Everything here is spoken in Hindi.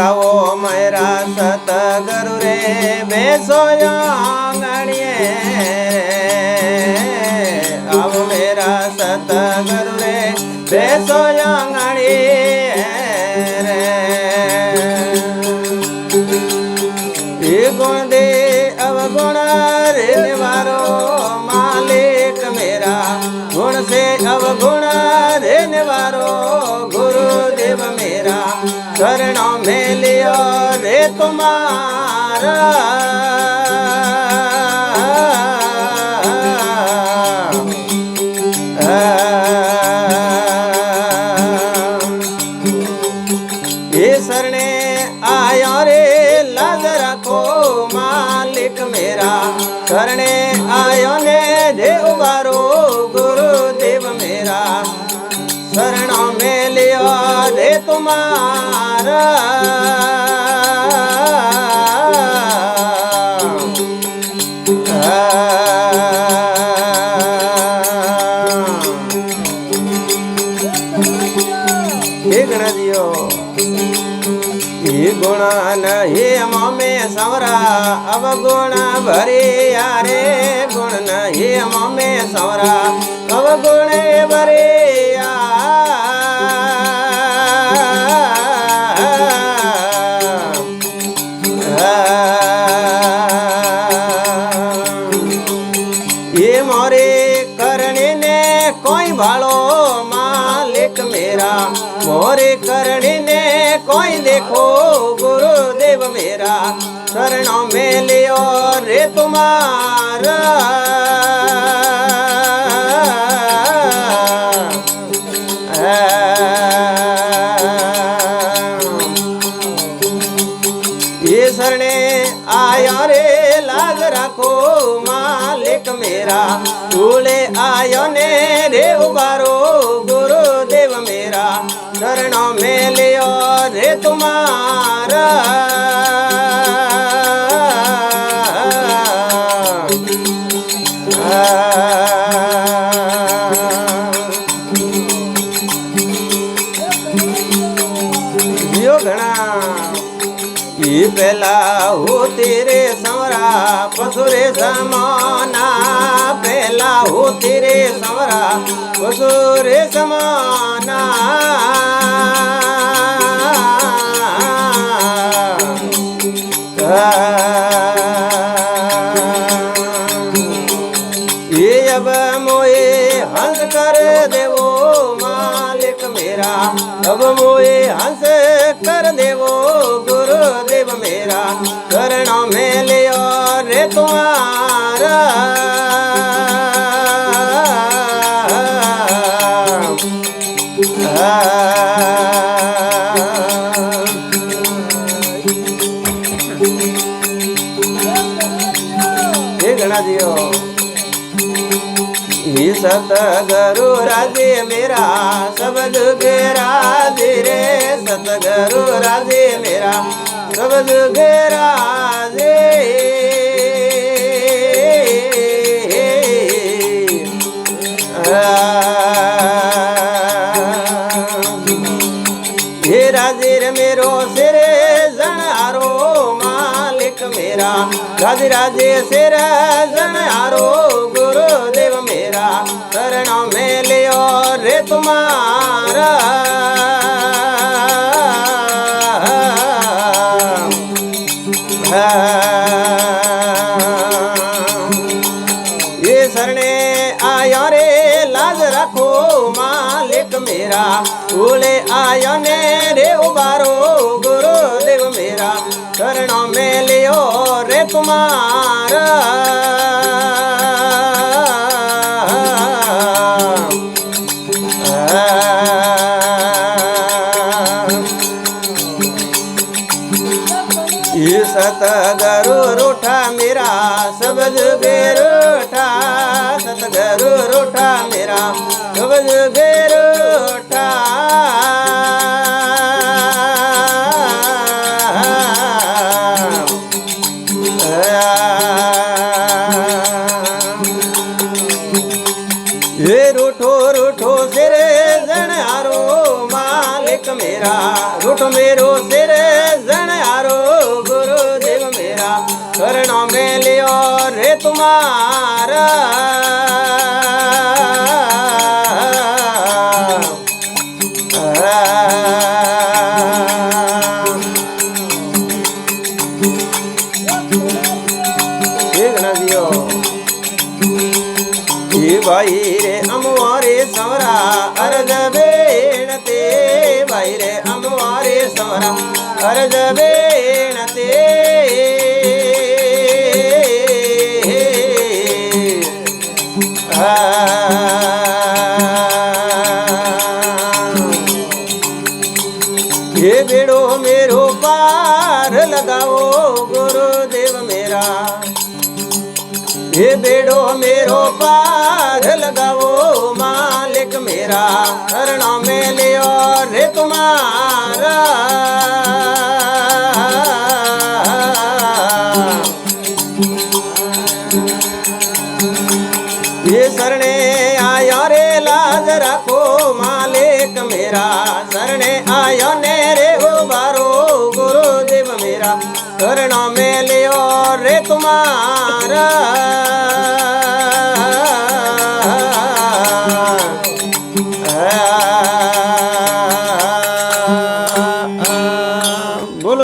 आओ मेरा सतगुरु रे बेसो आंगणिए आओ मेरा सतगुरु रे बेसो आंगणिए रे गुण दे अवगुण रे निवारो मालिक मेरा गुण से अवगुण रे निवारो गुरुदेव मेरा शरणों में लियो रे तुम्हारा ये शरणे आयो रे लाज रखो मालिक मेरा शरणे आयो ने दे उबारो गुरुदेव मेरा शरणों में लियो रे तुम्हारा दियो ये गुण नहीं मोमे संवरा अब गुण भरे यारे गुण नहीं मोमे संवरा अब गुण भरे ये मोरे करने ने कोई भालो मालिक मेरा मोरे करने ने कोई देखो गुरुदेव मेरा शरणों में लियो रे तुम्हारा ये शरणे आयो रे लाज रखो मालिक मेरा भूले आयो ने रे उबारो गुरुदेव मेरा शरणों में लियो रे तुम्हारा यो घना ये पहला हो तेरे संवरा पसुरे समाना पहला हो तेरे संवरा पसुरे समाना ये अब मोए हंस कर देवो मालिक मेरा अब मोए हंस कर देवो गुरुदेव मेरा शरणों में लियो रे तुम्हारा ये गणा दियो ये सतगुरु राजे मेरा सब जुग राजे रे सतगुरु राजे मेरा सब जुग राजे ये राजे रे मेरो सिरे जनारो मालिक मेरा राजे राजे सिर जनारो गुरुदेव मेरा शरणों में लियो रे तुम्हारा ये शरणे आयो रे लाज रखो मालिक मेरा भूले आयो ने रे उबारो गुरुदेव मेरा शरणों में लियो रे तुम्हारा ये सतगुरु रूठा मेरा सब जुगे रूठा सतगुरु रूठा मेरा सब जुगे रूठा उठ मेरो सिर जनारो गुरुदेव मेरा चरणों में लियो रे तुम्हारा भाई रे अमवारे सवरा अर्ज बेणते भाई रे अमवारे सवरा अर्ज बेणते ये बेड़ो मेरो पार लगाओ गुरुदेव मेरा ये बेड़ो मेरो पार लगाओ मालिक मेरा चरणों में लियो रे तुम्हारा ये शरणे आयो रे लाज रखो मालिक मेरा शरणे आयो ने रे उबारो गुरुदेव मेरा चरणों में लियो रे तुम्हारा